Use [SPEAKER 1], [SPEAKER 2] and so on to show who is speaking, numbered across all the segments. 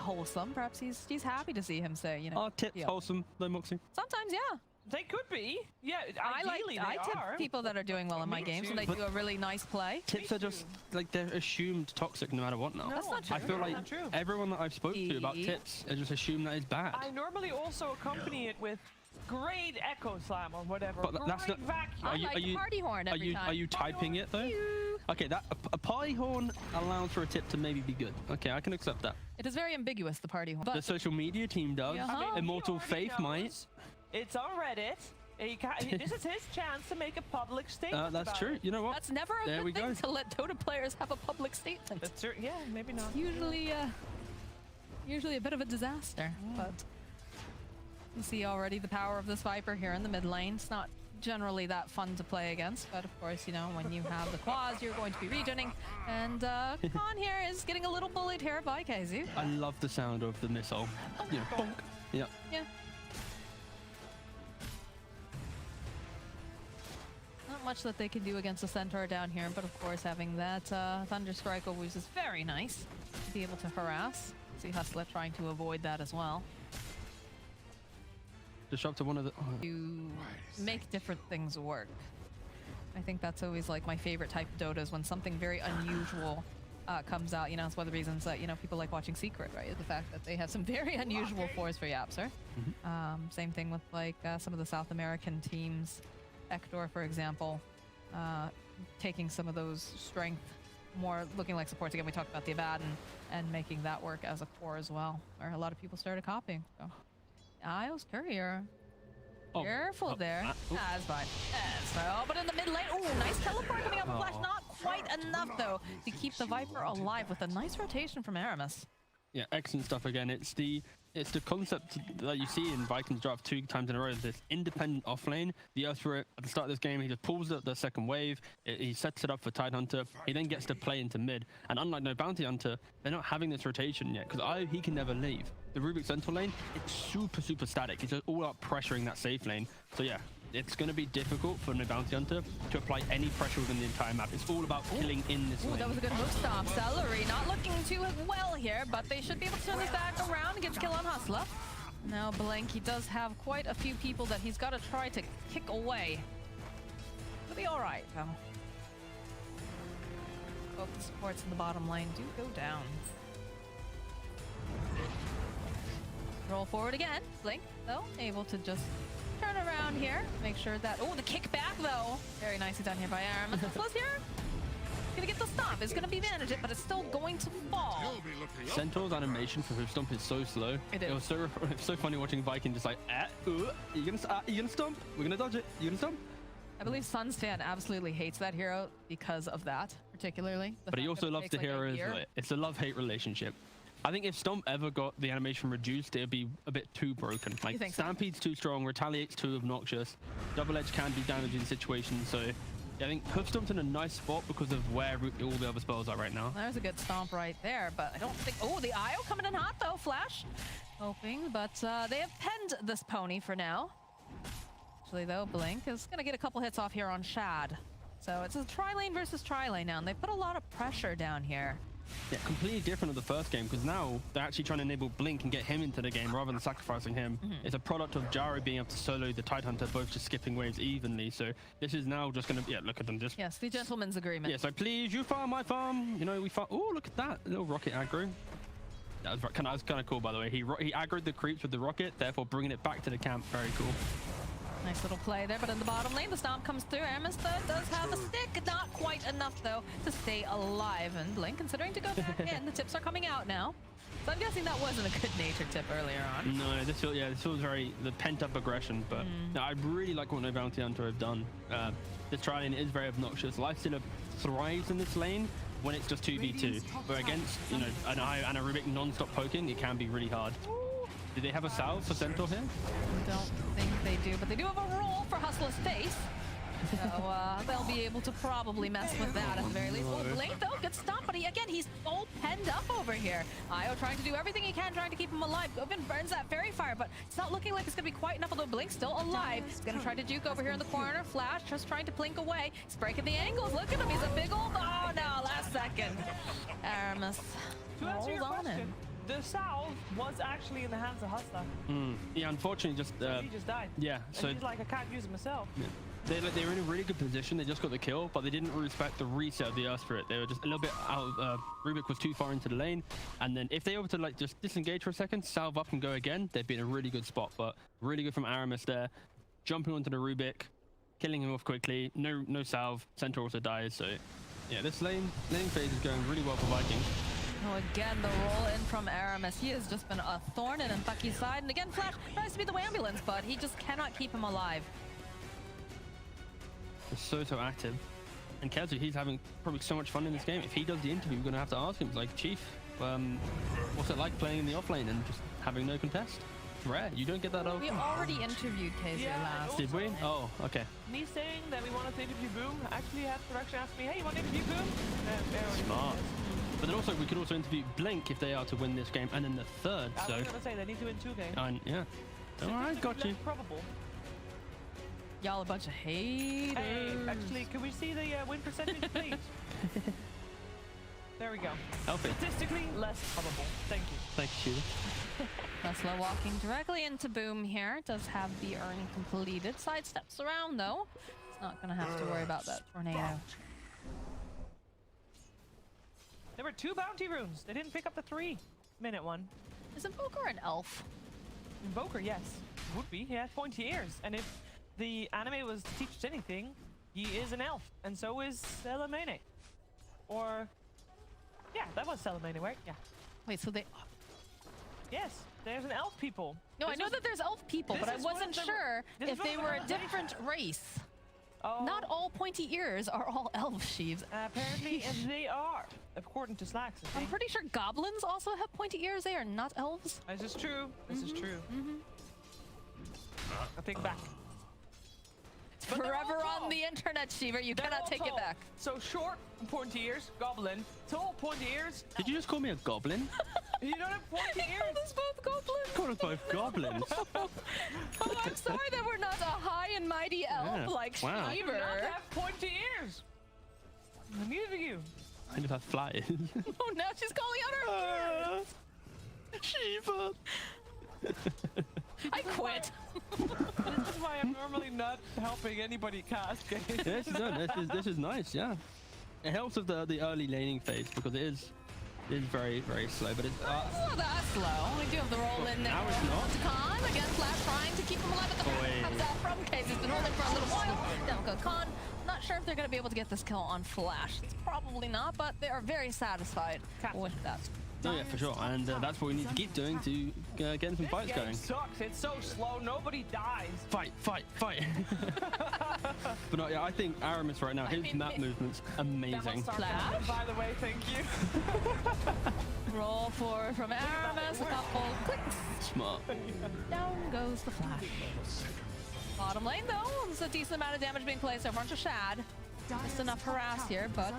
[SPEAKER 1] wholesome. Perhaps he's happy to see him say, you know.
[SPEAKER 2] Are tips wholesome, though, Moxie?
[SPEAKER 1] Sometimes, yeah.
[SPEAKER 3] They could be. Yeah,
[SPEAKER 1] I tip people that are doing well in my games when they do a really nice play.
[SPEAKER 2] Tips are just, like, they're assumed toxic no matter what now.
[SPEAKER 1] No, that's not true.
[SPEAKER 2] I feel like everyone that I've spoken to about tips are just assumed that it's bad.
[SPEAKER 3] I normally also accompany it with great echo slam or whatever.
[SPEAKER 2] But that's not.
[SPEAKER 1] Vacuum. Are you party horn every time.
[SPEAKER 2] Are you typing it though? Okay, that a party horn allows for a tip to maybe be good. Okay, I can accept that.
[SPEAKER 1] It is very ambiguous, the party horn.
[SPEAKER 2] The social media team does.
[SPEAKER 1] I mean,
[SPEAKER 2] Immortal Faith might.
[SPEAKER 3] It's on Reddit. This is his chance to make a public statement.
[SPEAKER 2] That's true. You know what?
[SPEAKER 1] That's never a good thing to let Dota players have a public statement.
[SPEAKER 3] That's yeah, maybe not.
[SPEAKER 1] It's usually a bit of a disaster, but you see already the power of this Viper here in the mid lane. It's not generally that fun to play against, but of course, you know, when you have the quads, you're going to be regening. And kAAN here is getting a little bullied here by KheZu.
[SPEAKER 2] I love the sound of the missile. Yeah, bonk. Yeah.
[SPEAKER 1] Yeah. Not much that they can do against the Centaur down here, but of course having that Thunder Strike always is very nice to be able to harass. See Hustla trying to avoid that as well.
[SPEAKER 2] Disrupt to one of the...
[SPEAKER 1] To make different things work. I think that's always like my favorite type of Dota is when something very unusual comes out. You know, it's one of the reasons that, you know, people like watching Secret, right? The fact that they have some very unusual fours for Yapser. Same thing with like some of the South American teams. Ektor, for example, taking some of those strength, more looking like supports. Again, we talked about the Abaddon and making that work as a core as well, where a lot of people started copying. So. Isles Courier. Careful there. That's fine. That's fine. Oh, but in the mid lane, oh, nice teleport coming out from Flash. Not quite enough, though, to keep the Viper alive with a nice rotation from Aramis.
[SPEAKER 2] Yeah, excellent stuff again. It's the concept that you see in Vikings draft 2 times in a row. This independent offlane. The Earth Spirit at the start of this game, he just pulls up the second wave. He sets it up for Tidehunter. He then gets to play into mid. And unlike no Bounty Hunter, they're not having this rotation yet because he can never leave. The Rubik Central lane, it's super static. It's just all out pressuring that safe lane. So yeah, it's going to be difficult for no Bounty Hunter to apply any pressure within the entire map. It's all about killing in this lane.
[SPEAKER 1] That was a good hook stomp. Seleri not looking too well here, but they should be able to turn this back around and get the kill on Hustla. Now BliNcc, he does have quite a few people that he's got to try to kick away. It'll be all right, though. Both the supports in the bottom lane do go down. Roll forward again. BliNcc, though, able to just turn around here. Make sure that... Oh, the kickback, though. Very nicely done here by Aramis. Plus here. Gonna get the stomp. It's gonna be managed, but it's still going to fall.
[SPEAKER 2] Centaur's animation for his stomp is so slow. It was so funny watching Viking just like, you gonna stomp? We're gonna dodge it. You gonna stomp?
[SPEAKER 1] I believe Sun's fan absolutely hates that hero because of that, particularly.
[SPEAKER 2] But he also loves the hero as well. It's a love-hate relationship. I think if Stomp ever got the animation reduced, it'd be a bit too broken. Like, Stampede's too strong, Retaliate's too obnoxious, Double Edge can be damaging situations, so yeah, I think Hoof Stomp's in a nice spot because of where all the other spells are right now.
[SPEAKER 1] There's a good stomp right there, but I don't think... Oh, the IO coming in hot, though, Flash. Hoping, but they have penned this pony for now. Actually, though, BliNcc is going to get a couple hits off here on Shad. So it's a tri-lane versus tri-lane now, and they put a lot of pressure down here.
[SPEAKER 2] Yeah, completely different of the first game, because now they're actually trying to enable BliNcc and get him into the game rather than sacrificing him. It's a product of Jaro being able to solo the Tidehunter, both just skipping waves evenly. So this is now just going to... Yeah, look at them just...
[SPEAKER 1] Yes, the gentleman's agreement.
[SPEAKER 2] Yeah, so please, you farm, I farm. You know, we farm... Oh, look at that. Little rocket aggro. That was kind of cool, by the way. He aggroed the creeps with the rocket, therefore bringing it back to the camp. Very cool.
[SPEAKER 1] Nice little play there, but in the bottom lane, the stomp comes through. Aramis does have a stick. Not quite enough, though, to stay alive. And BliNcc considering to go back in. The tips are coming out now. So I'm guessing that wasn't a good-natured tip earlier on.
[SPEAKER 2] No, this feels very the pent-up aggression. But no, I really like what No Bounty Hunter have done. This tri-lane is very obnoxious. Lifestealer thrives in this lane when it's just 2v2. But against, you know, an Eye and a Rubik non-stop poking, it can be really hard. Do they have a salve for Centaur here?
[SPEAKER 1] I don't think they do, but they do have a roll for Hustla's face. So they'll be able to probably mess with that at the very least. Oh, BliNcc, though, good stomp, but he's all penned up over here. IO trying to do everything he can, trying to keep him alive. Govin burns that fairy fire, but it's not looking like it's going to be quite enough, although BliNcc still alive. He's going to try to juke over here in the corner. Flash just trying to blink away. He's breaking the angles. Look at him. He's a big old... Oh, no, last second. Aramis rolls on him.
[SPEAKER 3] the salve was actually in the hands of Hustla.
[SPEAKER 2] Yeah, unfortunately, just
[SPEAKER 3] He just died.
[SPEAKER 2] yeah. So
[SPEAKER 3] And he's like, I can't use it myself.
[SPEAKER 2] yeah. They were in a really good position. They just got the kill, but they didn't respect the reset of the Earth Spirit. They were just a little bit out. Rubik was too far into the lane, and then if they were to like just disengage for a second, salve up and go again, they'd be in a really good spot. But really good from Aramis there, jumping onto the Rubik, killing him off quickly. No salve. Centaur also dies. So yeah, this laning phase is going really well for Vikings.
[SPEAKER 1] Oh, again, the roll in from Aramis. He has just been a thorn in ntakii's side. And again, Flash tries to be the ambulance, but he just cannot keep him alive.
[SPEAKER 2] So active. And KheZu, he's having probably so much fun in this game. If he does the interview, we're going to have to ask him, like, Chief, what's it like playing in the offlane and just having no contest? Rare. You don't get that
[SPEAKER 1] We already interviewed KheZu
[SPEAKER 3] Yeah,
[SPEAKER 1] last.
[SPEAKER 2] Did we? Oh, okay.
[SPEAKER 3] Me saying that we wanted to interview Boom actually had production ask me, hey, you want to interview Boom?
[SPEAKER 2] Smart. But then also, we could also interview BliNcc if they are to win this game, and then the third.
[SPEAKER 3] I
[SPEAKER 2] So,
[SPEAKER 3] was going to say, they need to win 2 games.
[SPEAKER 2] yeah. All right, got you.
[SPEAKER 3] Less probable.
[SPEAKER 1] Y'all a bunch of haters.
[SPEAKER 3] Hey, actually, can we see the win percentage, please? There we go.
[SPEAKER 2] Healthy.
[SPEAKER 3] Statistically, less probable. Thank you.
[SPEAKER 2] Thank you, Sheila.
[SPEAKER 1] Hustla walking directly into Boom here. Does have the urn completed. Sidesteps around, though. It's not going to have to worry about that tornado.
[SPEAKER 3] There were 2 bounty runes. They didn't pick up the 3-minute one.
[SPEAKER 1] Is Invoker an elf?
[SPEAKER 3] Invoker, yes. Would be. He has pointy ears. And if the anime was to teach us anything, he is an elf. And so is Seleri. Or... yeah, that was Seleri, right? Yeah.
[SPEAKER 1] Wait, so they...
[SPEAKER 3] Yes, there's an elf people.
[SPEAKER 1] No,
[SPEAKER 3] This
[SPEAKER 1] I know
[SPEAKER 3] is-
[SPEAKER 1] that there's elf people,
[SPEAKER 3] this
[SPEAKER 1] but I
[SPEAKER 3] is one of
[SPEAKER 1] wasn't
[SPEAKER 3] the-
[SPEAKER 1] sure
[SPEAKER 3] this is
[SPEAKER 1] if
[SPEAKER 3] one
[SPEAKER 1] they
[SPEAKER 3] of
[SPEAKER 1] were
[SPEAKER 3] the
[SPEAKER 1] a different race.
[SPEAKER 3] Oh,
[SPEAKER 1] Not all pointy ears are all elf sheaves.
[SPEAKER 3] apparently they are, according to Slacks. I
[SPEAKER 1] I'm
[SPEAKER 3] think.
[SPEAKER 1] pretty sure goblins also have pointy ears. They are not elves.
[SPEAKER 3] This is true. This is true. I think back. But they're all
[SPEAKER 1] Forever
[SPEAKER 3] tall.
[SPEAKER 1] on the internet, Shiva. You
[SPEAKER 3] They're
[SPEAKER 1] cannot
[SPEAKER 3] all
[SPEAKER 1] take it
[SPEAKER 3] tall.
[SPEAKER 1] back.
[SPEAKER 3] So short, pointy ears, goblin. Tall, pointy ears.
[SPEAKER 2] Did you just call me a goblin?
[SPEAKER 3] You don't have pointy
[SPEAKER 1] He
[SPEAKER 3] ears.
[SPEAKER 1] called us both goblins.
[SPEAKER 2] Called us both goblins.
[SPEAKER 1] Oh, I'm sorry that we're not a high and mighty elf
[SPEAKER 2] Yeah.
[SPEAKER 1] like
[SPEAKER 2] Wow.
[SPEAKER 3] You do
[SPEAKER 1] Shiva.
[SPEAKER 3] not have pointy ears. Neither of you.
[SPEAKER 2] I just have flies.
[SPEAKER 1] Oh, now she's calling out her
[SPEAKER 2] Shiva.
[SPEAKER 1] I quit.
[SPEAKER 3] This is why I'm normally not helping anybody cast games.
[SPEAKER 2] Yes, no, this is nice. Yeah, it helps with the early laning phase because it is very slow. But it's
[SPEAKER 1] It's not that slow. We do have the roll in there.
[SPEAKER 2] Now it's not.
[SPEAKER 1] To KAAN. Again, Flash trying to keep him alive at the front.
[SPEAKER 2] Oi.
[SPEAKER 1] Comes out from KheZu. He's been holding for a little while. Down goes KAAN. Not sure if they're going to be able to get this kill on Flash. It's probably not, but they are very satisfied with that.
[SPEAKER 2] oh yeah, for sure. And that's what we need to keep doing to get some
[SPEAKER 3] This
[SPEAKER 2] fights
[SPEAKER 3] game
[SPEAKER 2] going.
[SPEAKER 3] sucks. It's so slow. Nobody dies.
[SPEAKER 2] Fight. But no, yeah, I think Aramis right now, his
[SPEAKER 1] mean,
[SPEAKER 2] map movement's
[SPEAKER 3] That was
[SPEAKER 2] amazing.
[SPEAKER 3] sarcasm, by the way. Thank you.
[SPEAKER 1] Roll forward from Aramis. A couple clicks.
[SPEAKER 2] Smart.
[SPEAKER 1] Down goes the Flash. Bottom lane, though, there's a decent amount of damage being placed over onto Shad. Just enough harass here, but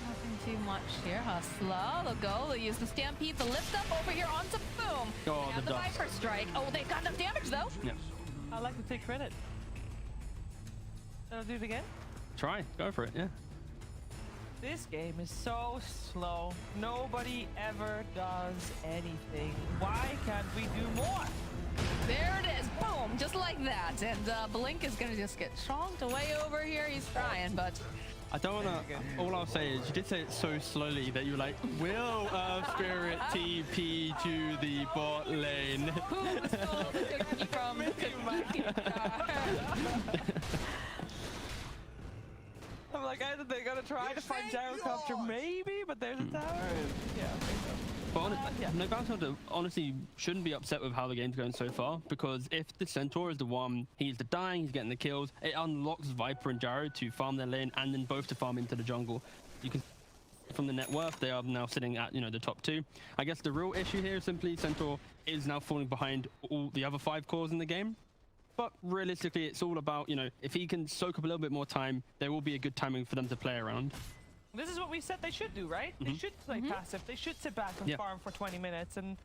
[SPEAKER 1] nothing too much here. Hustla, they'll go. They'll use the Stampede, the lift up over here onto Boom.
[SPEAKER 2] Oh,
[SPEAKER 1] They have
[SPEAKER 2] the
[SPEAKER 1] the
[SPEAKER 2] dust.
[SPEAKER 1] Viper Strike. Oh, they've got enough damage, though.
[SPEAKER 2] Yeah.
[SPEAKER 3] I like to take credit. I'll do it again.
[SPEAKER 2] Try. Go for it. Yeah.
[SPEAKER 3] This game is so slow. Nobody ever does anything. Why can't we do more?
[SPEAKER 1] There it is. Boom. Just like that. And BliNcc is going to just get chonked away over here. He's trying, but
[SPEAKER 2] I don't wanna. All I'll say is you did say it so slowly that you were like, "Will Spirit TP to the bot lane?"
[SPEAKER 1] who stole the cookie from Cookie Jar?
[SPEAKER 3] I'm like, either they're gonna try to find gyrocopter, maybe, but there's a tower. Yeah, I think so.
[SPEAKER 2] But
[SPEAKER 3] Yeah.
[SPEAKER 2] no Bounty honestly shouldn't be upset with how the game's going so far, because if the Centaur is the one, he's the dying, he's getting the kills, it unlocks Viper and Gyro to farm their lane and then both to farm into the jungle. You can from the net worth, they are now sitting at, the top 2. I guess the real issue here is simply Centaur is now falling behind all the other 5 cores in the game. But realistically, it's all about, if he can soak up a little bit more time, there will be a good timing for them to play around.
[SPEAKER 3] This is what we said they should do, right? They should play passive. They should sit back and
[SPEAKER 2] Yeah.
[SPEAKER 3] farm for 20 minutes and
[SPEAKER 1] Not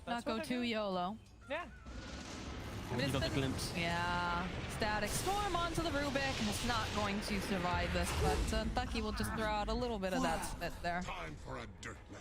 [SPEAKER 3] that's
[SPEAKER 1] go
[SPEAKER 3] what they're
[SPEAKER 1] too
[SPEAKER 3] doing.
[SPEAKER 1] YOLO.
[SPEAKER 3] Yeah.
[SPEAKER 2] You got the glimpse.
[SPEAKER 1] Yeah, static storm onto the Rubik. It's not going to survive this, but ntakii will just throw out a little bit of that spit there.
[SPEAKER 4] Time for a dirt nap.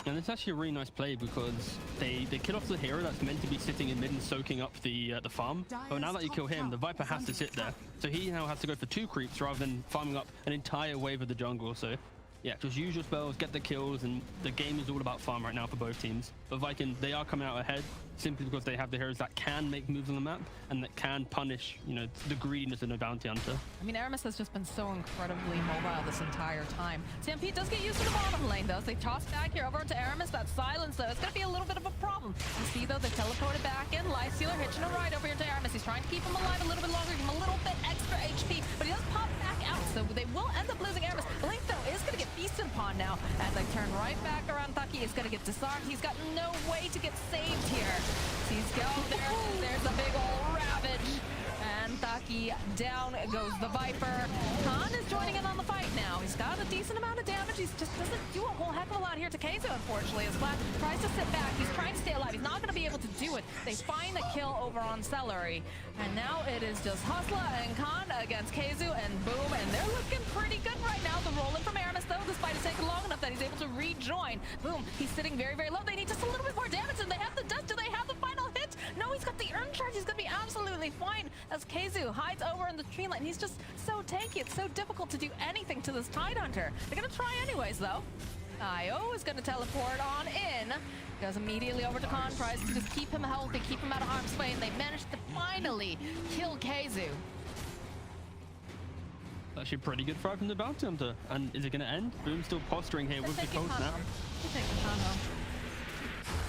[SPEAKER 2] And it's actually a really nice play because they kill off the hero that's meant to be sitting in mid and soaking up the farm. But now that you kill him, the Viper has to sit there. So he now has to go for 2 creeps rather than farming up an entire wave of the jungle. So yeah, just use your spells, get the kills, and the game is all about farm right now for both teams. But Viking, they are coming out ahead simply because they have the heroes that can make moves on the map and that can punish, you know, the greediness of a bounty hunter.
[SPEAKER 1] I mean, Aramis has just been so incredibly mobile this entire time. Stampede does get used to the bottom lane, though. So they toss back here over to Aramis. That silence, though, it's going to be a little bit of a problem. You see, though, they teleported back in. Lifestealer hitching a ride over here to Aramis. He's trying to keep him alive a little bit longer, give him a little bit extra HP, but he does pop back out, so they will end up losing Aramis. BliNcc, though, is going to get feasted upon now as they turn right back around. ntakii is going to get disarmed. He's got no way to get saved here. He's going there. There's a big old ravage. And ntakii, down goes the Viper. kAAN is joining in on the fight now. He's got a decent amount of damage. He just doesn't do a whole heck of a lot here to KheZu, unfortunately. As Flash tries to sit back. He's trying to stay alive. He's not going to be able to do it. They find the kill over on Seleri. And now it is just Hustla and kAAN against KheZu, and boom. And they're looking pretty good right now. The roll-in from Aramis, though, despite it taking long enough that he's able to rejoin. Boom. He's sitting very, very low. They need just a little bit more damage, and they have the dust. Do they have the final hit? No, he's got the urn charge. He's going to be absolutely fine as KheZu hides over in the tree line. He's just so tanky. It's so difficult to do anything to this Tidehunter. They're going to try anyways, though. IO is going to teleport on in. Goes immediately over to kAAN, tries to just keep him healthy, keep him out of harm's way, and they managed to finally kill KheZu.
[SPEAKER 2] Actually pretty good fight from the bounty hunter. And is it going to end? Boom still posturing here with the cold snap.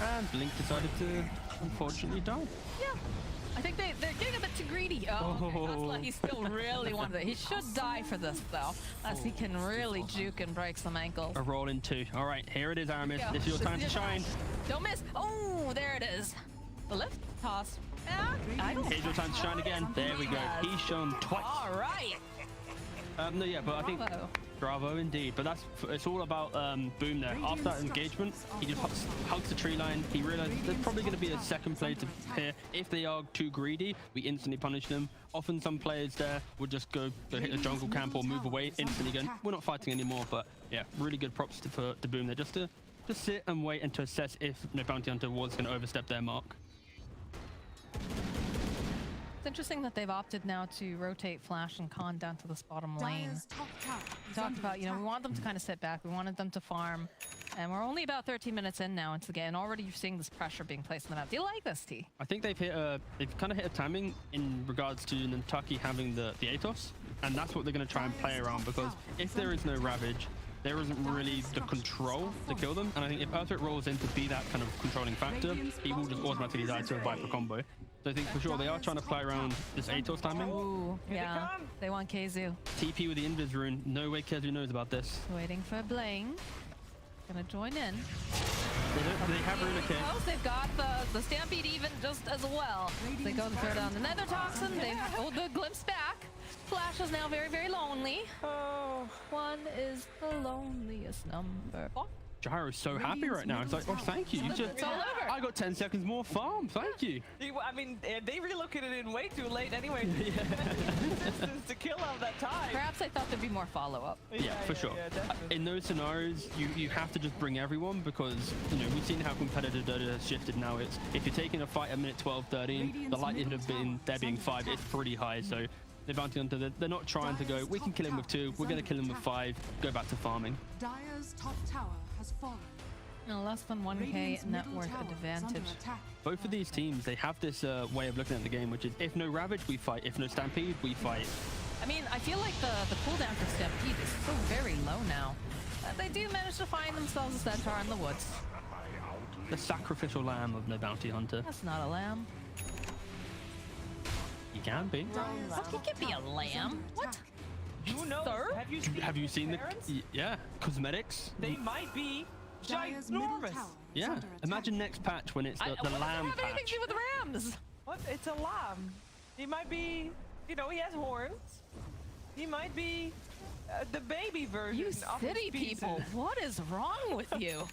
[SPEAKER 2] And BliNcc decided to unfortunately die.
[SPEAKER 1] Yeah. I think they're getting a bit too greedy. Oh, okay. Hustla, he still really wanted it. He should die for this, though, as he can really juke and break some ankles.
[SPEAKER 2] A roll in 2. All right, here it is, Aramis. This is your time to shine.
[SPEAKER 1] Don't miss. Oh, there it is. The lift toss. I don't.
[SPEAKER 2] Here's your time to shine again. There we go. He's shown twice.
[SPEAKER 1] All right.
[SPEAKER 2] No, yeah, but I think bravo indeed. But it's all about Boom there. After that engagement, he just hugs the tree line. He realized there's probably going to be a second play to prepare. If they are too greedy, we instantly punish them. Often some players there would just go hit the jungle camp or move away instantly, going, we're not fighting anymore. But yeah, really good props to Boom there, just to sit and wait and to assess if no bounty hunter was going to overstep their mark.
[SPEAKER 1] It's interesting that they've opted now to rotate Flash and kAAN down to this bottom lane. We talked about, you know, we want them to kind of sit back. We wanted them to farm. And we're only about 13 minutes in now into the game. And already you're seeing this pressure being placed on the map. Do you like this, T?
[SPEAKER 2] I think they've kind of hit a timing in regards to ntakii having the Atos. And that's what they're going to try and play around, because if there is no Ravage, there isn't really the control to kill them. And I think if Earthquake rolls in to be that kind of controlling factor, he will just automatically die to a Viper combo. So I think for sure they are trying to play around this Atos timing.
[SPEAKER 1] Ooh, yeah. They want KheZu.
[SPEAKER 2] TP with the Invis rune. No way KheZu knows about this.
[SPEAKER 1] Waiting for BliNcc. Gonna join in.
[SPEAKER 2] They have rune okay.
[SPEAKER 1] They've got the Stampede even just as well. They go to throw down the Nether Toxin. They hold the glimpse back. Flash is now very, very lonely. Oh, 1 is the loneliest number. Oh.
[SPEAKER 2] Gyro's so happy right now. It's like, oh, thank you.
[SPEAKER 1] It's all over.
[SPEAKER 2] I got 10 seconds more farm. Thank you.
[SPEAKER 3] I mean, they relocated in way too late anyway. To kill out that time.
[SPEAKER 1] Perhaps I thought there'd be more follow-up.
[SPEAKER 2] Yeah, for sure. In those scenarios, you have to just bring everyone, because, you know, we've seen how competitive Dota has shifted now. It's if you're taking a fight at minute 12, 13, the likelihood of there being 5 is pretty high. So the bounty hunter, they're not trying to go, we can kill him with 2, we're going to kill him with 5, go back to farming.
[SPEAKER 5] Dire's top tower has fallen.
[SPEAKER 1] Less than 1k net worth advantage.
[SPEAKER 2] Both of these teams, they have this way of looking at the game, which is if no Ravage, we fight. If no Stampede, we fight.
[SPEAKER 1] I mean, I feel like the cooldown for Stampede is so very low now. They do manage to find themselves a centaur in the woods.
[SPEAKER 2] The sacrificial lamb of no bounty hunter.
[SPEAKER 1] That's not a lamb.
[SPEAKER 2] He can be.
[SPEAKER 1] What? He can be a lamb? What?
[SPEAKER 3] Who knows?
[SPEAKER 1] Sir?
[SPEAKER 3] Have you seen
[SPEAKER 2] the yeah, cosmetics?
[SPEAKER 3] They might be ginormous.
[SPEAKER 2] Yeah, imagine next patch when it's the lamb patch.
[SPEAKER 1] What does it have anything to do with rams?
[SPEAKER 3] What? It's a lamb. He might be, you know, he has horns. He might be the baby version
[SPEAKER 1] you
[SPEAKER 3] of
[SPEAKER 1] city
[SPEAKER 3] his
[SPEAKER 1] people, what is wrong with you?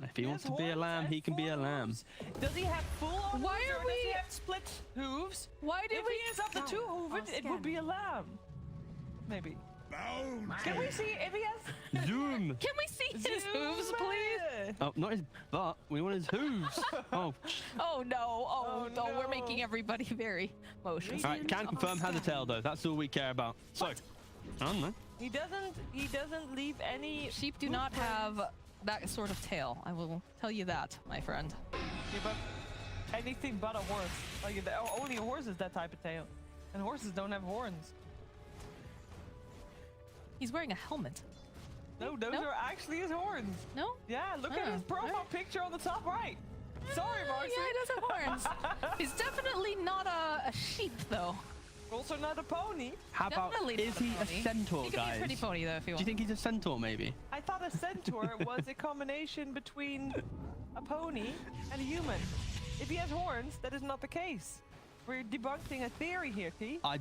[SPEAKER 2] If he wants to be a lamb, he can be a lamb.
[SPEAKER 3] Does he have full on
[SPEAKER 1] Why
[SPEAKER 3] hooves,
[SPEAKER 1] are
[SPEAKER 3] or does he
[SPEAKER 1] we-
[SPEAKER 3] have split hooves?
[SPEAKER 1] Why did
[SPEAKER 3] If
[SPEAKER 1] we?
[SPEAKER 3] he is up the two hooved, it would be a lamb. Maybe. Can we see if he has
[SPEAKER 2] Zoom.
[SPEAKER 1] Can we see his hooves, please?
[SPEAKER 2] Oh, not his butt. We want his hooves. Oh.
[SPEAKER 1] Oh no! Oh,
[SPEAKER 3] Oh,
[SPEAKER 1] no. We're
[SPEAKER 3] no.
[SPEAKER 1] making everybody very emotional.
[SPEAKER 2] All right, can confirm has a tail though. That's all we care about. So, I don't know.
[SPEAKER 3] He doesn't leave any
[SPEAKER 1] Sheep do
[SPEAKER 3] hoof
[SPEAKER 1] not
[SPEAKER 3] prints.
[SPEAKER 1] have that sort of tail. I will tell you that, my friend.
[SPEAKER 3] Yeah, but anything but a horse. Like only a horse is that type of tail. And horses don't have horns.
[SPEAKER 1] He's wearing a helmet.
[SPEAKER 3] No, those
[SPEAKER 1] No?
[SPEAKER 3] are actually his horns.
[SPEAKER 1] No?
[SPEAKER 3] Yeah, look at
[SPEAKER 1] Oh,
[SPEAKER 3] his profile
[SPEAKER 1] alright.
[SPEAKER 3] picture on the top right. Sorry, Marcy.
[SPEAKER 1] Yeah, he does have horns. He's definitely not a sheep, though.
[SPEAKER 3] Also not a pony.
[SPEAKER 2] How about,
[SPEAKER 1] Definitely
[SPEAKER 2] is
[SPEAKER 1] not a
[SPEAKER 2] he a
[SPEAKER 1] pony.
[SPEAKER 2] centaur,
[SPEAKER 1] He could
[SPEAKER 2] guys?
[SPEAKER 1] be a pretty pony, though, if you
[SPEAKER 2] Do you
[SPEAKER 1] want.
[SPEAKER 2] think he's a centaur, maybe?
[SPEAKER 3] I thought a centaur was a combination between a pony and a human. If he has horns, that is not the case. We're debunking a theory here, T.
[SPEAKER 2] I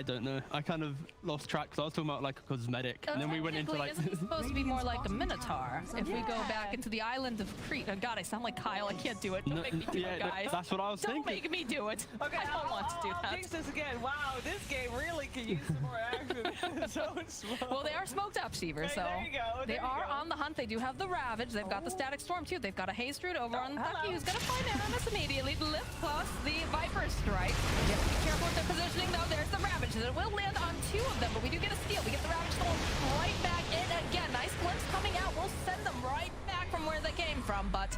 [SPEAKER 2] don't know. I kind of lost track because I was talking about like a cosmetic, and then we went into like.
[SPEAKER 1] Isn't he supposed to be more like a minotaur? If we go
[SPEAKER 3] Yeah.
[SPEAKER 1] back into the island of Crete. Oh God, I sound like Kyle. I can't do it. Don't make me do it,
[SPEAKER 2] no,
[SPEAKER 1] guys.
[SPEAKER 2] that's what I was
[SPEAKER 1] Don't
[SPEAKER 2] thinking.
[SPEAKER 1] make me do it.
[SPEAKER 3] Okay,
[SPEAKER 1] I don't want to do
[SPEAKER 3] I'll
[SPEAKER 1] that.
[SPEAKER 3] jinx this again. Wow, this game really could use some more action. So slow.
[SPEAKER 1] Well, they are smoked up, Seaver,
[SPEAKER 3] Hey,
[SPEAKER 1] so
[SPEAKER 3] there you go,
[SPEAKER 1] they
[SPEAKER 3] there you
[SPEAKER 1] are
[SPEAKER 3] go.
[SPEAKER 1] on the hunt. They do have the Ravage. They've got the Static Storm too. They've got a Haze Root over on
[SPEAKER 3] hello.
[SPEAKER 1] ntakii, who's going to find Aramis immediately. Lift plus the Viper Strike. You have to be careful with their positioning though. There's the Ravage. It will land on two of them, but we do get a steal. We get the Ravage Storm right back in again. Nice glimpse coming out. We'll send them right back from where they came from, but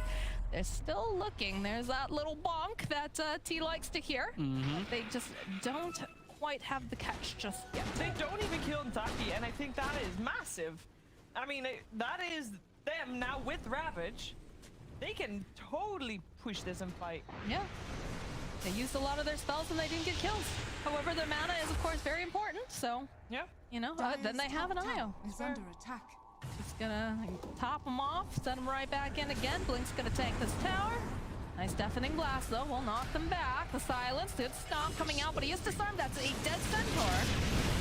[SPEAKER 1] they're still looking. There's that little bonk that T likes to hear. They just don't quite have the catch just yet.
[SPEAKER 3] They don't even kill ntakii, and I think that is massive. I mean, that is them now with Ravage. They can totally push this and fight.
[SPEAKER 1] Yeah. They used a lot of their spells and they didn't get kills. However, their mana is, of course, very important. So,
[SPEAKER 3] Yeah.
[SPEAKER 1] you know,
[SPEAKER 5] Dire's
[SPEAKER 1] then they have an
[SPEAKER 5] top
[SPEAKER 1] IO.
[SPEAKER 5] tower is under attack.
[SPEAKER 1] Just gonna top them off, send them right back in again. BliNcc gonna take this tower. Nice deafening blast, though. We'll knock them back. The silence, good stomp coming out, but he is disarmed. That's a dead centaur.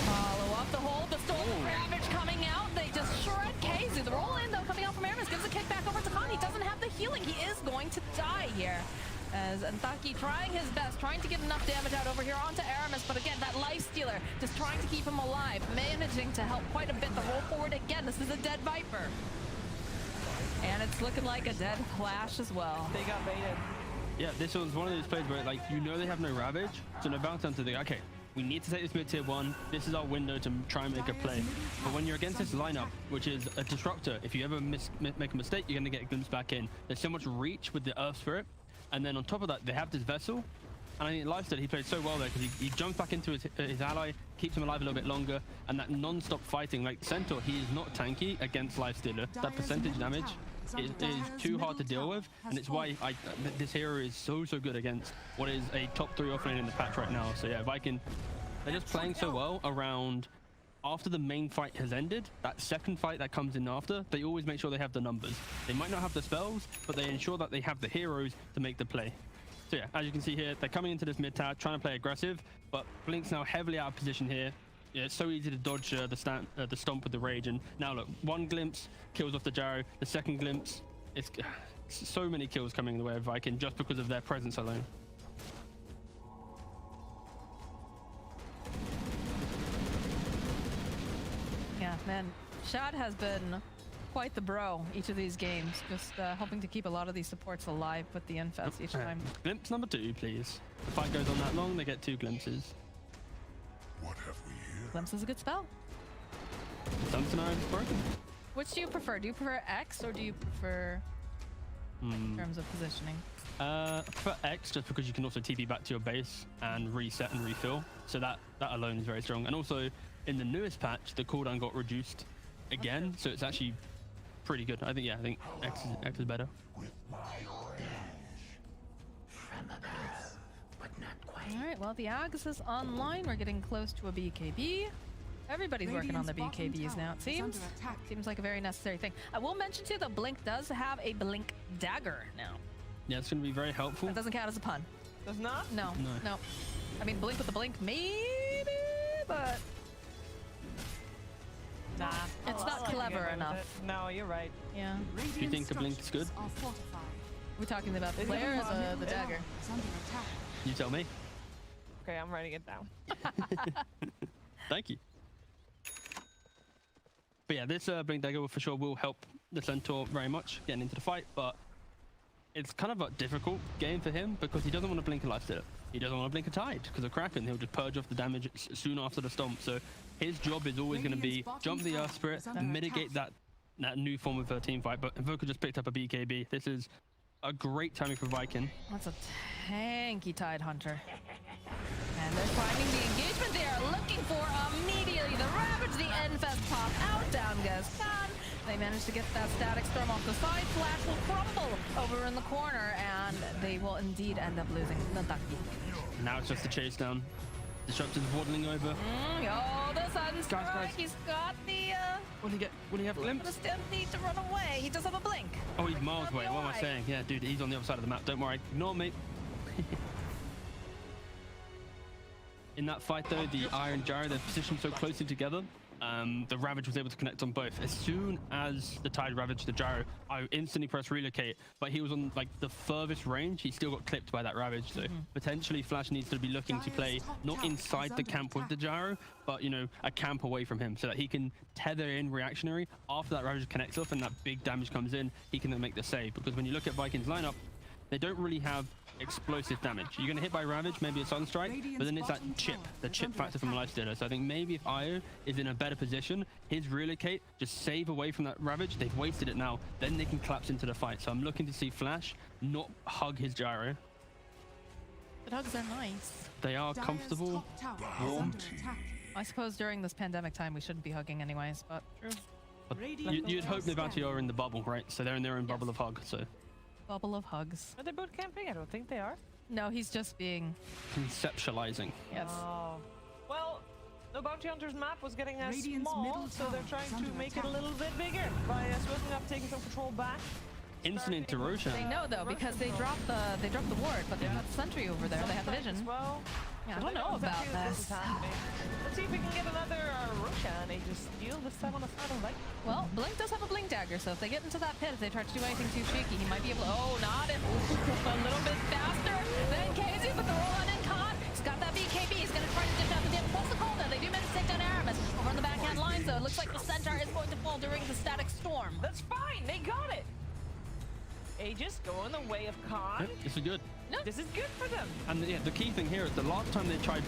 [SPEAKER 1] Follow up the hold, the stolen Ravage coming out. They just shred KheZu. The roll in, though, coming out from Aramis gives a kick back over to kAAN. He doesn't have the healing. He is going to die here. As ntakii trying his best, trying to get enough damage out over here onto Aramis, but again, that life stealer just trying to keep him alive, managing to help quite a bit. The roll forward again. This is a dead Viper. And it's looking like a dead Flash as well.
[SPEAKER 3] They got baited.
[SPEAKER 2] Yeah, this was one of those plays where like they have no Ravage, so they're bound to think, okay, we need to take this mid tier 1. This is our window to try and make a play. But when you're against this lineup, which is a disruptor, if you ever make a mistake, you're going to get a glimpse back in. There's so much reach with the Earth Spirit. And then on top of that, they have this Vessel. And I think Lifestead, he played so well there because he jumps back into his ally, keeps him alive a little bit longer. And that non-stop fighting, like Centaur, he is not tanky against Lifestealer. That percentage damage is too hard to deal with. And it's why this hero is so good against what is a top 3 offlane in the patch right now. So yeah, Viking, they're just playing so well around after the main fight has ended. That second fight that comes in after, they always make sure they have the numbers. They might not have the spells, but they ensure that they have the heroes to make the play. So yeah, as you can see here, they're coming into this mid tower, trying to play aggressive, but BliNcc now heavily out of position here. Yeah, it's so easy to dodge the stomp with the rage. And now look, one glimpse kills off the Jarrow. The second glimpse, it's so many kills coming the way of Viking just because of their presence alone.
[SPEAKER 1] Yeah, man, Shad has been quite the bro each of these games, just helping to keep a lot of these supports alive with the infest each time.
[SPEAKER 2] Glimpse number 2, please. The fight goes on that long, they get 2 glimpses.
[SPEAKER 4] What have we here?
[SPEAKER 1] Glimpse is a good spell.
[SPEAKER 2] Some scenarios is broken.
[SPEAKER 1] Which do you prefer? Do you prefer X or do you prefer in terms of positioning?
[SPEAKER 2] I prefer X just because you can also TP back to your base and reset and refill. So that alone is very strong. And also in the newest patch, the cooldown got reduced again. So it's actually pretty good. I think X is better.
[SPEAKER 1] All right, well, the Ags is online. We're getting close to a BKB. Everybody's working on the BKBs now, it seems. Seems like a very necessary thing. I will mention, too, that BliNcc does have a BliNcc dagger now.
[SPEAKER 2] Yeah, it's going to be very helpful.
[SPEAKER 1] That doesn't count as a pun.
[SPEAKER 3] Does not?
[SPEAKER 1] No. I mean, BliNcc with the BliNcc, maybe, but
[SPEAKER 3] Nah.
[SPEAKER 1] it's not clever.
[SPEAKER 3] get
[SPEAKER 1] never
[SPEAKER 3] away with
[SPEAKER 1] enough.
[SPEAKER 3] it. No, you're right.
[SPEAKER 1] Yeah.
[SPEAKER 2] Do you think the blink is good?
[SPEAKER 5] Are fortified.
[SPEAKER 1] We're talking about the
[SPEAKER 3] Is it
[SPEAKER 1] player or
[SPEAKER 3] a
[SPEAKER 1] the dagger?
[SPEAKER 5] Is under attack.
[SPEAKER 2] You tell me.
[SPEAKER 3] Okay, I'm writing it down.
[SPEAKER 2] Thank you. But yeah, this blink dagger for sure will help the Centaur very much getting into the fight, but it's kind of a difficult game for him because he doesn't want to blink a life stealer. He doesn't want to blink a tide because of Kraken. He'll just purge off the damage soon after the stomp. So his job is always going to be jump the Earth Spirit, mitigate that new form of a team fight. But Invoker just picked up a BKB. This is a great timing for Viking.
[SPEAKER 1] That's a tanky Tide Hunter. And they're finding the engagement they are looking for immediately. The Ravage, the Enfest pop out, down goes kAAN. They managed to get that Static Storm off the side. Flash will crumble over in the corner, and they will indeed end up losing ntakii.
[SPEAKER 2] Now it's just a chase down. Disruptor's waddling over.
[SPEAKER 1] Oh, the Sunstrike.
[SPEAKER 2] Guys.
[SPEAKER 1] He's got the,
[SPEAKER 2] Will he get? Will he have a glimpse?
[SPEAKER 1] the still need to run away. He does have a blink.
[SPEAKER 2] Oh, he's miles away. What am I
[SPEAKER 1] Why?
[SPEAKER 2] saying? Yeah, dude, he's on the other side of the map. Don't worry. Ignore me. In that fight, though, the Iron Gyro, they're positioned so closely together. The Ravage was able to connect on both. As soon as the Tide ravaged the Gyro, I instantly pressed relocate, but he was on like the furthest range. He still got clipped by that Ravage, so potentially Flash needs to be looking to play not inside the camp with the Gyro, but, you know, a camp away from him so that he can tether in reactionary. After that Ravage connects off and that big damage comes in, he can then make the save. Because when you look at Vikings lineup, they don't really have explosive damage. You're going to hit by Ravage, maybe a Sunstrike, but then it's that chip, the chip factor from Lifestealer. So I think maybe if Io is in a better position, his relocate, just save away from that Ravage. They've wasted it now. Then they can collapse into the fight. So I'm looking to see Flash not hug his Gyro.
[SPEAKER 1] But hugs are nice.
[SPEAKER 2] They are
[SPEAKER 5] Dire's
[SPEAKER 2] comfortable.
[SPEAKER 5] top tower is under attack.
[SPEAKER 1] I suppose during this pandemic time, we shouldn't be hugging anyways, but true.
[SPEAKER 2] But you'd hope Navanti are in the bubble, right? So they're in their own bubble of hug. So
[SPEAKER 1] Bubble of hugs.
[SPEAKER 3] Are they boot camping? I don't think they are.
[SPEAKER 1] No, he's just being,
[SPEAKER 2] conceptualizing.
[SPEAKER 1] yes.
[SPEAKER 3] Oh. Well, the Bounty Hunter's map was getting as
[SPEAKER 5] Radiant's
[SPEAKER 3] small,
[SPEAKER 5] middle
[SPEAKER 3] so they're
[SPEAKER 5] tower
[SPEAKER 3] trying
[SPEAKER 5] is
[SPEAKER 3] to
[SPEAKER 5] under
[SPEAKER 3] make it a
[SPEAKER 5] attack.
[SPEAKER 3] little bit bigger by swimming up, taking some control back.
[SPEAKER 2] Instant into
[SPEAKER 1] They
[SPEAKER 2] Roshan.
[SPEAKER 1] know though, because they dropped the ward, but they've got the sentry over there. They have the vision.
[SPEAKER 3] Well,
[SPEAKER 1] Yeah, I don't know about
[SPEAKER 3] this.
[SPEAKER 1] this.
[SPEAKER 3] Let's see if we can get another Roshan Aegis steal, this time on the side of Viking.
[SPEAKER 1] Well, Blink does have a Blink dagger, so if they get into that pit, if they try to do anything too cheeky, he might be able to, oh, not if, a little bit faster than KheZu, but the roll on in kAAN. He's got that BKB, he's going to try to dish out the damage. Plus the call though, they do manage to take down Aramis. Over on the backhand line, though, it looks like the Centaur is going to fall during the Static Storm.
[SPEAKER 3] That's fine, they got it. Aegis going the way of kAAN.
[SPEAKER 2] Yep, this is good.
[SPEAKER 3] This is good for them.
[SPEAKER 2] And yeah, the key thing here is the last time they tried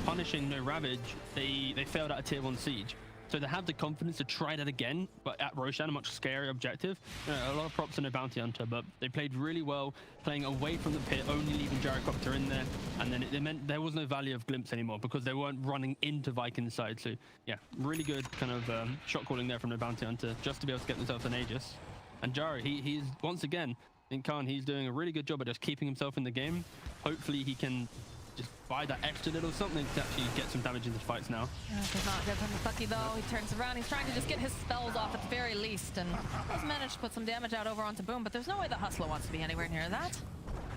[SPEAKER 2] punishing no Ravage, they failed at a tier 1 siege. So they have the confidence to try that again, but at Roshan, a much scarier objective. You know, a lot of props to no Bounty Hunter, but they played really well, playing away from the pit, only leaving Gyrocopter in there, and then it meant there was no value of Glimpse anymore because they weren't running into Viking's side. So yeah, really good kind of shot calling there from no Bounty Hunter, just to be able to get themselves an Aegis. And Gyro, he's once again, in kAAN, he's doing a really good job at just keeping himself in the game. Hopefully he can just buy that extra little something to actually get some damage into the fights now.
[SPEAKER 1] Does not good from ntakii though. He turns around. He's trying to just get his spells off at the very least, and has managed to put some damage out over onto Boom. But there's no way that Hustla wants to be anywhere near that.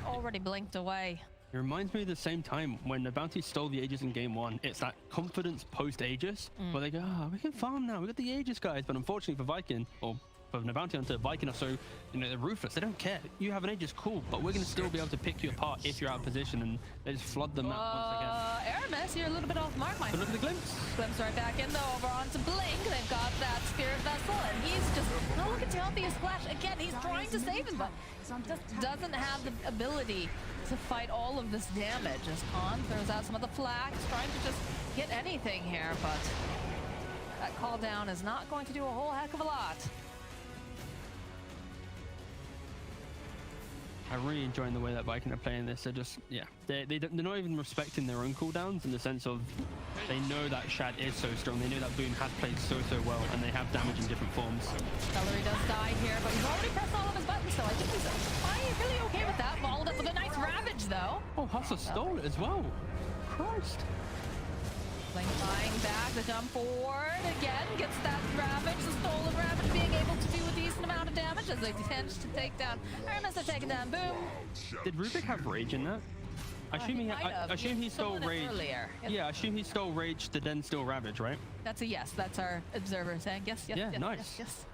[SPEAKER 1] Already blinked away.
[SPEAKER 2] It reminds me of the same time when the Bounty stole the Aegis in game 1. It's that confidence post-Aegis where they go, oh, we can farm now. We got the Aegis, guys. But unfortunately for Viking, or for the Bounty Hunter, Viking are so, you know, they're ruthless. They don't care. You have an Aegis, cool, but we're going to still be able to pick you apart if you're out of position, and they just flood the map once again.
[SPEAKER 1] Aramis, you're a little bit off mark, my
[SPEAKER 2] But look at the Glimpse.
[SPEAKER 1] Glimpse right back in though, over onto Blink. They've got that Spirit Vessel, and he's just not looking too healthy as Flash. Again, he's trying to save him, but just doesn't have the ability to fight all of this damage as kAAN throws out some of the flags, trying to just get anything here, but that call down is not going to do a whole heck of a lot.
[SPEAKER 2] I'm really enjoying the way that Viking are playing this. They're just, yeah, they're not even respecting their own cooldowns in the sense of they know that Shad is so strong. They know that Boom has played so well, and they have damage in different forms.
[SPEAKER 1] Seleri does die here, but he's already pressed all of his buttons, so I think he's really okay with that. Followed up with a nice Ravage, though.
[SPEAKER 2] Oh, Hustla stole it as well. Christ.
[SPEAKER 1] Blink flying back, the jump forward again, gets that Ravage, the stolen Ravage, being able to do a decent amount of damage as they manage to take down Aramis. They're taking down Boom.
[SPEAKER 2] Did Rubik have Rage in that? I assume he,
[SPEAKER 1] might have.
[SPEAKER 2] I assume he stole
[SPEAKER 1] stolen it
[SPEAKER 2] rage.
[SPEAKER 1] earlier.
[SPEAKER 2] Yeah, I assume he stole rage to then steal ravage, right?
[SPEAKER 1] That's a yes. That's our observer saying yes, yes,
[SPEAKER 2] Yeah,
[SPEAKER 1] yes,
[SPEAKER 2] nice.
[SPEAKER 1] yes, yes.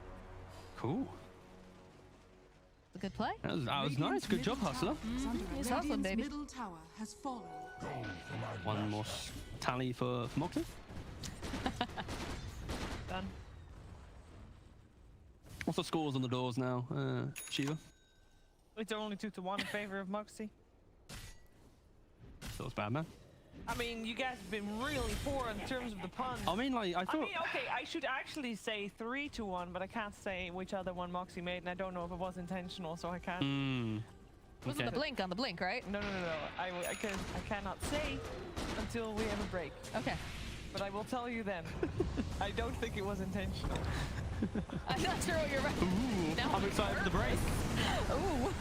[SPEAKER 2] Cool.
[SPEAKER 1] It's a good play.
[SPEAKER 2] That was nice. Good job, Hustla.
[SPEAKER 1] He's hustling, baby.
[SPEAKER 5] Middle tower has fallen.
[SPEAKER 2] One more tally for Moxie.
[SPEAKER 3] Done.
[SPEAKER 2] What's the scores on the doors now, Shiva?
[SPEAKER 3] It's only 2-1 in favor of Moxie.
[SPEAKER 2] That was bad, man.
[SPEAKER 3] I mean, you guys have been really poor in terms of the puns.
[SPEAKER 2] I mean, like, I
[SPEAKER 3] I
[SPEAKER 2] thought...
[SPEAKER 3] mean, okay, I should actually say 3-1, but I can't say which other one Moxie made, and I don't know if it was intentional, so I can't.
[SPEAKER 1] Wasn't the blink on the blink, right?
[SPEAKER 3] No. I cannot say until we have a break.
[SPEAKER 1] Okay.
[SPEAKER 3] But I will tell you then. I don't think it was intentional.
[SPEAKER 1] I'm not sure what you're right.
[SPEAKER 2] Ooh,
[SPEAKER 1] Now
[SPEAKER 2] I'm excited for the break.
[SPEAKER 1] Ooh.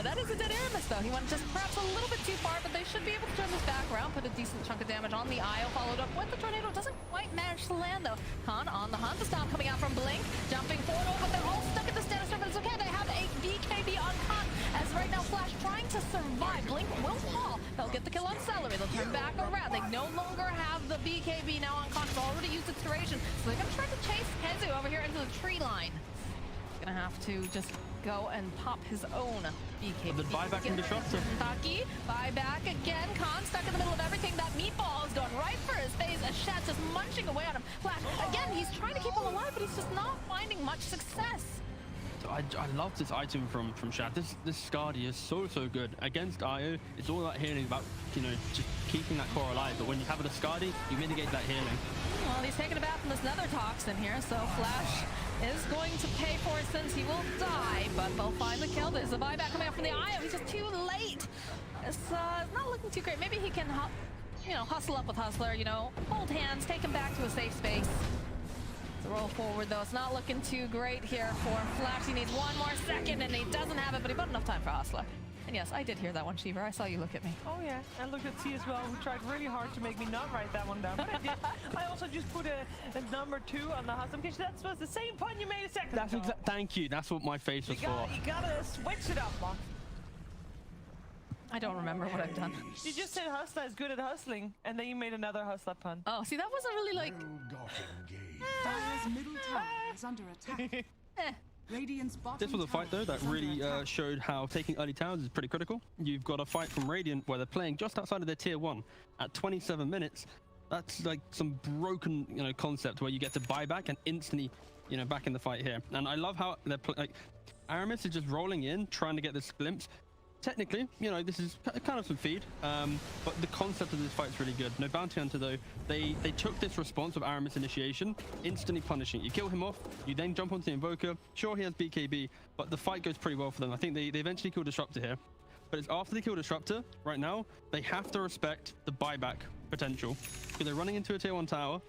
[SPEAKER 1] That is a dead Aramis, though. He went just perhaps a little bit too far, but they should be able to turn this back around, put a decent chunk of damage on the IO, followed up with the tornado. Doesn't quite manage to land, though. KAAN on the hunt. The stomp coming out from BliNcc, jumping forward. Oh, but they're all stuck at the status but it's okay. They have a BKB on KAAN, as right now Flash trying to survive. BliNcc will fall. They'll get the kill on Seleri. They'll turn back around. They no longer have the BKB now on KAAN. It's already used its duration, so they're going to try to chase KheZu over here into the tree line. Gonna have to just go and pop his own BKB.
[SPEAKER 2] The buyback and disruptor.
[SPEAKER 1] ntakii, buyback again. KAAN stuck in the middle of everything. That meatball is going right for his face as Shad's just munching away on him. Flash, again, he's trying to keep him alive, but he's just not finding much success.
[SPEAKER 2] I love this item from Shad. This Scardy is so good. Against IO, it's all about healing, about, you know, just keeping that core alive. But when you have a Scardy, you mitigate that healing.
[SPEAKER 1] Well, he's taking a bath from this nether toxin here, so Flash is going to pay for it since he will die, but they'll find the kill. There's a buyback coming up from the IO. He's just too late. It's not looking too great. Maybe he can, you know, hustle up with Hustler, you know, hold hands, take him back to a safe space. The roll forward, though, it's not looking too great here for Flash. He needs one more second, and he doesn't have it, but he put enough time for Hustler. And yes, I did hear that one, Shiva. I saw you look at me.
[SPEAKER 3] Oh yeah, I looked at C as well, who tried really hard to make me not write that one down. But I did. I also just put a number 2 on the Hustla, because that was the same pun you made a second ago.
[SPEAKER 2] Thank you. That's what my face was for.
[SPEAKER 3] You gotta switch it up, Mox.
[SPEAKER 1] I don't remember what I've done.
[SPEAKER 3] You just said Hustla is good at hustling, and then you made another Hustla pun.
[SPEAKER 1] Oh, see, that wasn't really like...
[SPEAKER 5] Dire's middle tower is under attack. Radiant's bottom
[SPEAKER 2] This was a fight, though,
[SPEAKER 5] tower
[SPEAKER 2] that
[SPEAKER 5] is under
[SPEAKER 2] really
[SPEAKER 5] attack.
[SPEAKER 2] showed how taking early towers is pretty critical. You've got a fight from Radiant where they're playing just outside of their tier 1 at 27 minutes. That's like some broken, you know, concept where you get to buy back and instantly, you know, back in the fight here. And I love how they're like Aramis is just rolling in, trying to get this glimpse. Technically, you know, this is kind of some feed, but the concept of this fight is really good. No bounty hunter, though. They took this response of Aramis initiation, instantly punishing it. You kill him off, you then jump onto the invoker. Sure, he has BKB, but the fight goes pretty well for them. I think they eventually kill Disruptor here, but it's after they kill Disruptor. Right now, they have to respect the buyback potential, because they're running into a tier 1 tower,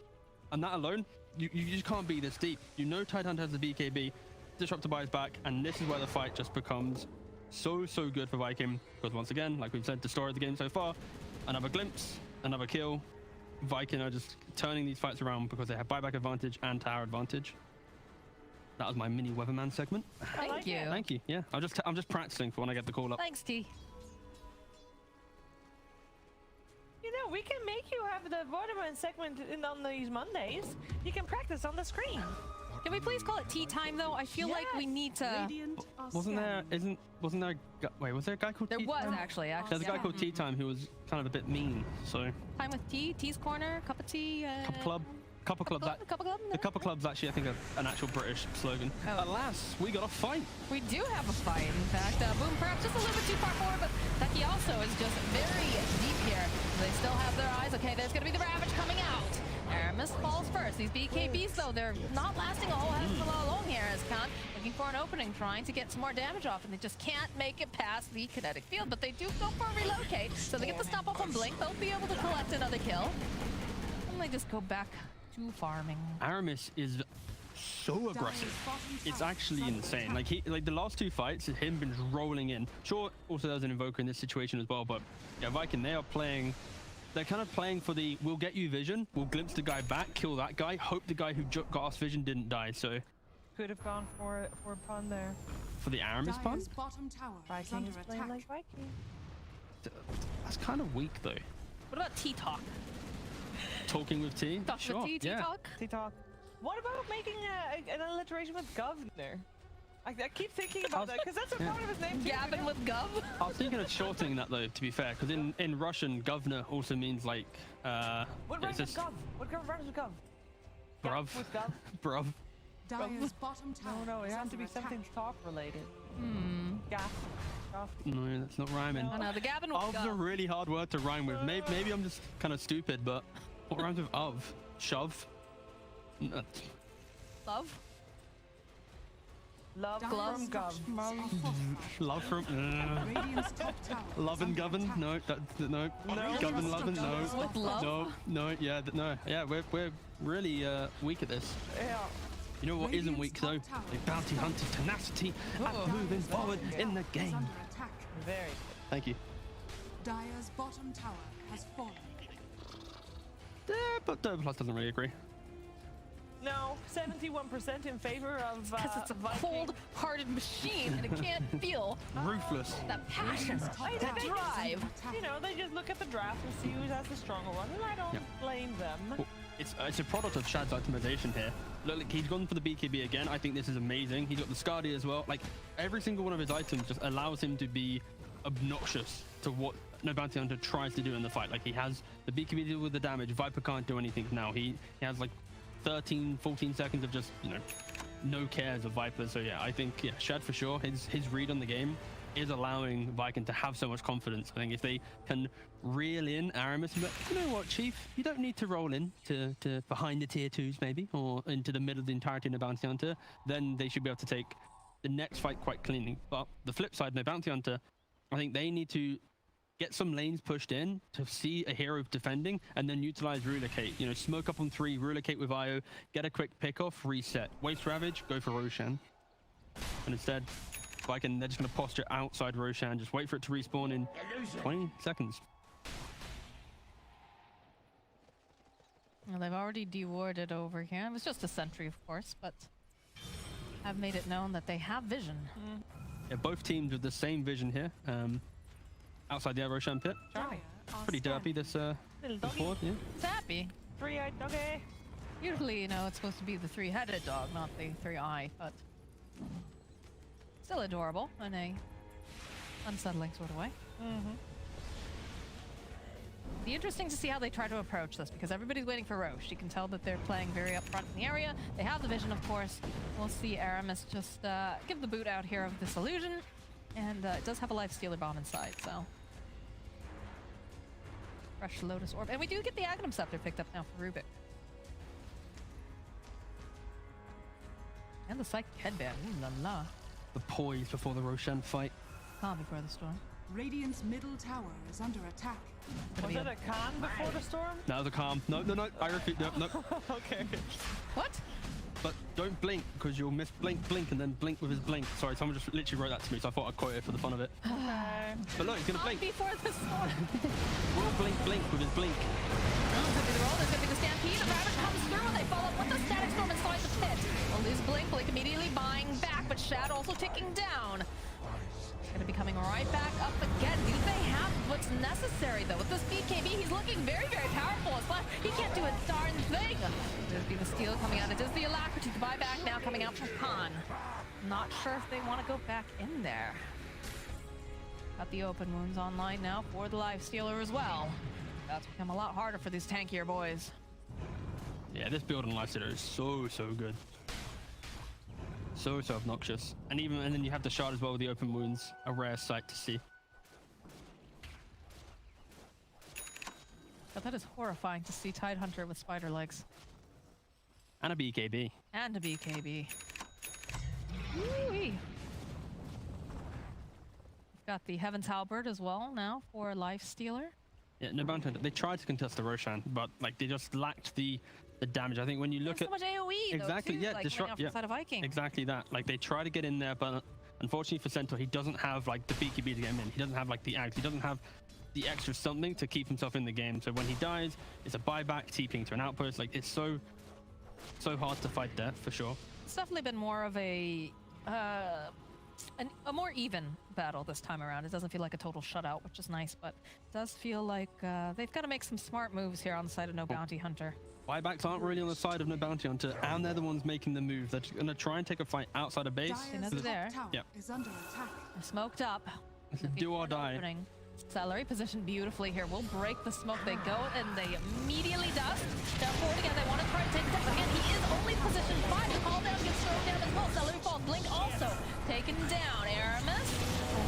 [SPEAKER 2] and that alone, you just can't be this deep. You know Tidehunter has the BKB, Disruptor buys back, and this is where the fight just becomes so good for Viking, because once again, like we've said, the story of the game so far, another glimpse, another kill. Viking are just turning these fights around because they have buyback advantage and tower advantage. That was my mini Weatherman segment.
[SPEAKER 1] Thank you.
[SPEAKER 2] Thank you. Yeah, I'm just practicing for when I get the call up.
[SPEAKER 1] Thanks, T.
[SPEAKER 3] You know, we can make you have the Waterman segment on these Mondays. You can practice on the screen.
[SPEAKER 1] Can we please call it tea time, though? I feel like we need to...
[SPEAKER 5] Radiant are
[SPEAKER 2] Wasn't there wait, was there a guy called
[SPEAKER 1] There
[SPEAKER 2] Tea
[SPEAKER 1] was,
[SPEAKER 2] Time?
[SPEAKER 1] actually.
[SPEAKER 2] There's a guy
[SPEAKER 1] yeah.
[SPEAKER 2] called Tea Time who was kind of a bit mean, so...
[SPEAKER 1] Time with tea, tea's corner, cup of tea.
[SPEAKER 2] Couple clubs. The couple clubs actually, I think, are an actual British slogan.
[SPEAKER 1] Oh.
[SPEAKER 2] Alas, we got a fight.
[SPEAKER 1] We do have a fight, in fact. Boom, perhaps just a little bit too far forward, but ntakii also is just very deep here. They still have their eyes. Okay, there's going to be the Ravage coming out. Aramis falls first. These BKBs, though, they're not lasting a whole heck of a lot long here as KAAN looking for an opening, trying to get some more damage off, and they just can't make it past the kinetic field, but they do go for a relocate, so they get the stop up on BliNcc. They'll be able to collect another kill. And they just go back to farming.
[SPEAKER 2] Aramis is so aggressive. It's actually insane. Like the last 2 fights, him been rolling in. Sure, also there's an invoker in this situation as well, but yeah, Viking, they are playing. They're kind of playing for the we'll get you vision, we'll glimpse the guy back, kill that guy, hope the guy who got us vision didn't die. So
[SPEAKER 3] Could have gone for a pun there.
[SPEAKER 2] for the Aramis pun.
[SPEAKER 5] Dire's bottom tower is
[SPEAKER 3] Vikings
[SPEAKER 5] under
[SPEAKER 3] playing
[SPEAKER 5] attack.
[SPEAKER 3] like Vikings.
[SPEAKER 2] That's kind of weak though.
[SPEAKER 1] What about T-Talk?
[SPEAKER 2] Talking with T?
[SPEAKER 1] Talk
[SPEAKER 2] Sure,
[SPEAKER 1] with T,
[SPEAKER 2] yeah.
[SPEAKER 1] T-Talk?
[SPEAKER 3] T-Talk. What about making an alliteration with governor? I keep thinking about that because that's a part of his name too.
[SPEAKER 1] Gavin with Gov?
[SPEAKER 2] I was thinking of shortening that though, to be fair, because in Russian, governor also means like
[SPEAKER 3] What rhymes with gov? What rhymes with gov?
[SPEAKER 2] bruv.
[SPEAKER 3] Gap with gov?
[SPEAKER 2] Bruv.
[SPEAKER 5] Dire's bottom tower
[SPEAKER 3] No, it
[SPEAKER 5] is
[SPEAKER 3] has
[SPEAKER 5] under
[SPEAKER 3] to be
[SPEAKER 5] attack.
[SPEAKER 3] something talk related. Gap. Gov.
[SPEAKER 2] No, that's not rhyming.
[SPEAKER 1] Oh no, the Gavin with
[SPEAKER 2] Ov's a
[SPEAKER 1] Gov.
[SPEAKER 2] really hard word to rhyme with. Maybe I'm just kind of stupid, but what rhymes with of? Shove?
[SPEAKER 1] Love?
[SPEAKER 3] Love
[SPEAKER 5] Dire's
[SPEAKER 3] from gov.
[SPEAKER 5] structures are fortified.
[SPEAKER 2] Love from...
[SPEAKER 5] Radiant's top tower
[SPEAKER 2] Love
[SPEAKER 5] is
[SPEAKER 2] and
[SPEAKER 5] under
[SPEAKER 2] govern?
[SPEAKER 5] attack.
[SPEAKER 2] No, no.
[SPEAKER 3] No.
[SPEAKER 2] Govern, lovin'? No.
[SPEAKER 1] With love?
[SPEAKER 2] No, yeah, no. Yeah, we're really weak at this.
[SPEAKER 3] Yeah.
[SPEAKER 2] You know what isn't weak though? The bounty hunter's tenacity and moving forward in the
[SPEAKER 5] Is
[SPEAKER 2] game.
[SPEAKER 5] under attack.
[SPEAKER 3] Very good.
[SPEAKER 2] Thank you.
[SPEAKER 5] Dire's bottom tower has fallen.
[SPEAKER 2] But Plus doesn't really agree.
[SPEAKER 3] No, 71% in favor of
[SPEAKER 1] Because it's a
[SPEAKER 3] Viking.
[SPEAKER 1] cold-hearted machine and it can't feel
[SPEAKER 2] Ruthless.
[SPEAKER 1] that passion,
[SPEAKER 5] Radiant's top
[SPEAKER 1] that
[SPEAKER 5] tower is
[SPEAKER 1] drive.
[SPEAKER 5] under attack.
[SPEAKER 3] You know, they just look at the draft and see who has the stronger one, and I don't blame them.
[SPEAKER 2] Well, it's a product of Shad's optimization here. Look, he's gone for the BKB again. I think this is amazing. He's got the Scardy as well. Like, every single one of his items just allows him to be obnoxious to what no bounty hunter tries to do in the fight. Like, he has the BKB deal with the damage. Viper can't do anything now. He has like 13, 14 seconds of just, you know, no cares of Viper. So yeah, I think Shad for sure. His read on the game is allowing Viking to have so much confidence. I think if they can reel in Aramis, but you know what, Chief, you don't need to roll in to behind the tier 2s maybe, or into the middle of the entirety of the bounty hunter, then they should be able to take the next fight quite cleanly. But the flip side, no bounty hunter, I think they need to get some lanes pushed in to see a hero defending and then utilize Relocate. You know, smoke up on 3, Relocate with IO, get a quick pick off, reset. Waste Ravage, go for Roshan. And instead, Viking, they're just going to posture outside Roshan, just wait for it to respawn in 20 seconds.
[SPEAKER 1] Well, they've already dewarded over here. It was just a sentry, of course, but I've made it known that they have vision.
[SPEAKER 2] Yeah, both teams with the same vision here. Outside the Roshan pit.
[SPEAKER 5] Dire are
[SPEAKER 2] Pretty derpy
[SPEAKER 5] scanning.
[SPEAKER 2] this
[SPEAKER 3] Little
[SPEAKER 2] this
[SPEAKER 3] doggy.
[SPEAKER 2] board, yeah.
[SPEAKER 1] It's happy.
[SPEAKER 3] Three-eyed doggy.
[SPEAKER 1] Usually, you know, it's supposed to be the three-headed dog, not the three-eye, but still adorable in a unsettling sort of way. Be interesting to see how they try to approach this, because everybody's waiting for Roche. You can tell that they're playing very upfront in the area. They have the vision, of course. We'll see Aramis just give the boot out here of this illusion, and it does have a life stealer bomb inside, so fresh Lotus Orb, and we do get the Aghanim Scepter picked up now for Rubik. And the Psychic Headband, ooh la la.
[SPEAKER 2] The poise before the Roshan fight.
[SPEAKER 1] Calm before the storm.
[SPEAKER 5] Radiant's middle tower is under attack.
[SPEAKER 1] Gonna
[SPEAKER 3] Was
[SPEAKER 1] be
[SPEAKER 3] it a kAAN before the storm?
[SPEAKER 2] Now the calm. No, I refute. No.
[SPEAKER 3] Okay.
[SPEAKER 1] What?
[SPEAKER 2] But don't blink, because you'll miss blink, and then blink with his blink. Sorry, someone just literally wrote that to me, so I thought I'd quote it for the fun of it.
[SPEAKER 3] Okay.
[SPEAKER 2] But look, he's gonna
[SPEAKER 1] Calm
[SPEAKER 2] blink.
[SPEAKER 1] before the storm.
[SPEAKER 2] Will blink with his blink.
[SPEAKER 1] Well, it's gonna be the roll. There's gonna be the stampede. A Ravage comes through, and they follow up with the static storm inside the pit. Well, lose blink. Blink immediately buying back, but Shad also ticking down. Gonna be coming right back up again. Do they have what's necessary though? With this BKB, he's looking very, very powerful. It's like he can't do a darn thing. There's be the steal coming out. It is the alacrity to buy back now coming out from kAAN. Not sure if they want to go back in there. Got the open wounds online now for the life stealer as well. That's become a lot harder for these tankier boys.
[SPEAKER 2] Yeah, this build on Lifestealer is so good. So obnoxious. And then you have the Shard as well with the open wounds, a rare sight to see.
[SPEAKER 1] But that is horrifying to see Tidehunter with spider legs.
[SPEAKER 2] And a BKB.
[SPEAKER 1] And a BKB. Woo-wee. We've got the Heaven's Halberd as well now for Life Stealer.
[SPEAKER 2] Yeah, no bounty hunter. They tried to contest the Roshan, but like they just lacked the damage. I think when you look
[SPEAKER 1] There's
[SPEAKER 2] at
[SPEAKER 1] so much AoE
[SPEAKER 2] exactly,
[SPEAKER 1] though, too,
[SPEAKER 2] yeah,
[SPEAKER 1] like
[SPEAKER 2] disrupt,
[SPEAKER 1] coming out from the side of Viking.
[SPEAKER 2] exactly that. Like they try to get in there, but unfortunately for Centaur, he doesn't have like the BKB to get him in. He doesn't have like the axe. He doesn't have the extra something to keep himself in the game. So when he dies, it's a buyback, TPing to an outpost. Like it's so hard to fight there for sure.
[SPEAKER 1] It's definitely been more of a a more even battle this time around. It doesn't feel like a total shutout, which is nice, but it does feel like they've got to make some smart moves here on the side of No Bounty Hunter.
[SPEAKER 2] Buybacks aren't really on the side of No Bounty Hunter, and they're the ones making the move. They're going to try and take a fight outside of base.
[SPEAKER 5] Dire's
[SPEAKER 1] there.
[SPEAKER 5] top tower
[SPEAKER 2] Yep.
[SPEAKER 5] is under attack.
[SPEAKER 1] Smoked up.
[SPEAKER 2] Do or die.
[SPEAKER 1] Opening. Seleri positioned beautifully here. We'll break the smoke. They go and they immediately dust. Down forward again. They want to try to take it down. Again, he is only positioned 5. The call down gets thrown down as well. Seleri falls. BliNcc also taken down. Aramis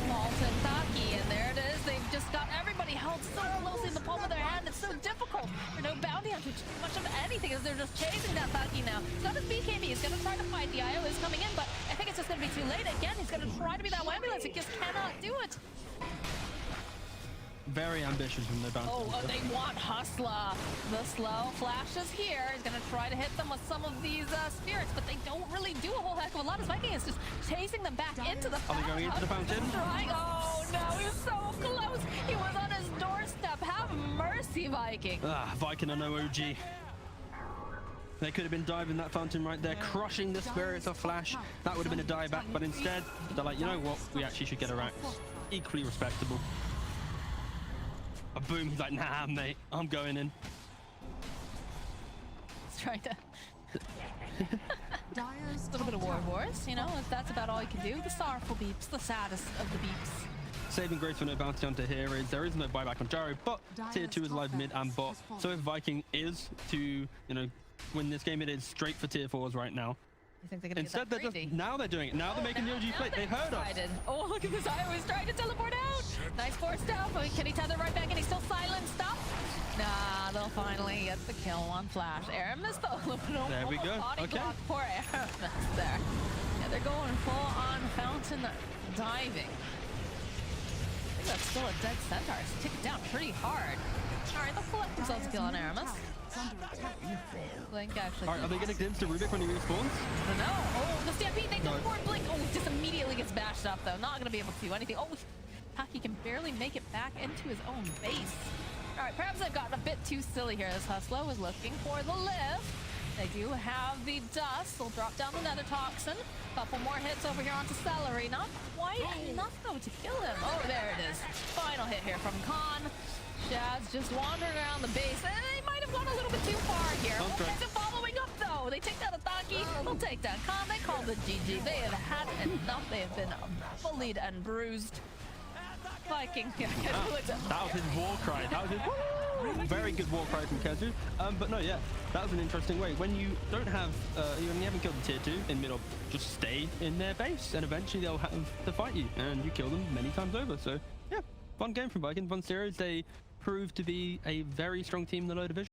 [SPEAKER 1] falls to ntakii, and there it is. They've just got everybody held so closely in the palm of their hand. It's so difficult for No Bounty Hunter to do much of anything as they're just chasing that ntakii now. He's got his BKB. He's going to try to fight. The IO is coming in, but I think it's just going to be too late. Again, he's going to try to be that ambulance. He just cannot do it.
[SPEAKER 2] Very ambitious from No Bounty Hunter.
[SPEAKER 1] They want Hustla. The slow flashes here. He's going to try to hit them with some of these spirits, but they don't really do a whole heck of a lot. His Viking is just chasing them back into the
[SPEAKER 2] Are they going into the fountain?
[SPEAKER 1] Trying. Oh no, he was so close. He was on his doorstep. Have mercy, Viking.
[SPEAKER 2] Viking are no OG. They could have been diving that fountain right there, crushing the spirits of Flash. That would have been a die back, but instead, they're like, you know what? We actually should get a rack. Equally respectable. A boom, he's like, nah, mate, I'm going in.
[SPEAKER 1] He's trying to...
[SPEAKER 5] Dire's
[SPEAKER 1] A little bit of War Wars, you know, if that's about all you can do. The sorrowful beeps, the saddest of the beeps.
[SPEAKER 2] Saving grace for No Bounty Hunter here is there is no buyback on Gyro, but tier 2 is live mid and bot. So if Viking is to, you know, win this game, it is straight for tier 4s right now.
[SPEAKER 1] You think they're gonna
[SPEAKER 2] Instead,
[SPEAKER 1] get that
[SPEAKER 2] they're just, now they're doing it. Now they're making the OG play. They heard us.
[SPEAKER 1] Excited. Oh, look at this. I was trying to teleport out. Nice forced out. But can he tether right back? And he's still silenced up. Nah, they'll finally get the kill on Flash. Aramis, though.
[SPEAKER 2] There we go. Okay.
[SPEAKER 1] Poor Aramis there. Yeah, they're going full on fountain diving. I think that's still a dead centaur. It's ticking down pretty hard. All right, they'll collect themselves a kill on Aramis. BliNcc actually.
[SPEAKER 2] All right, are they going to glimpse to Rubik when he respawns?
[SPEAKER 1] I don't know. Oh, the stampede. They go
[SPEAKER 2] No.
[SPEAKER 1] for BliNcc. Oh, just immediately gets bashed up, though. Not going to be able to do anything. Oh, ntakii can barely make it back into his own base. All right, perhaps I've gotten a bit too silly here. This Hustla was looking for the lift. They do have the dust. They'll drop down the nether toxin. Couple more hits over here onto Seleri. Not quite enough, though, to kill him. Oh, there it is. Final hit here from KAAN. Shad's just wandering around the base. They might have gone a little bit too far here.
[SPEAKER 2] Okay.
[SPEAKER 1] They're following up, though. They take down ntakii. They'll take down KAAN. They call the GG. They have had enough. They have been bullied and bruised. Viking. Yeah,
[SPEAKER 2] That was his war cry. That was his very good war cry from KheZu. But no, yeah, that was an interesting way. When you don't have, you haven't killed the tier 2 in mid, just stay in their base, and eventually they'll have to fight you, and you kill them many times over. So yeah, fun game from Viking, fun series. They proved to be a very strong team in the low division.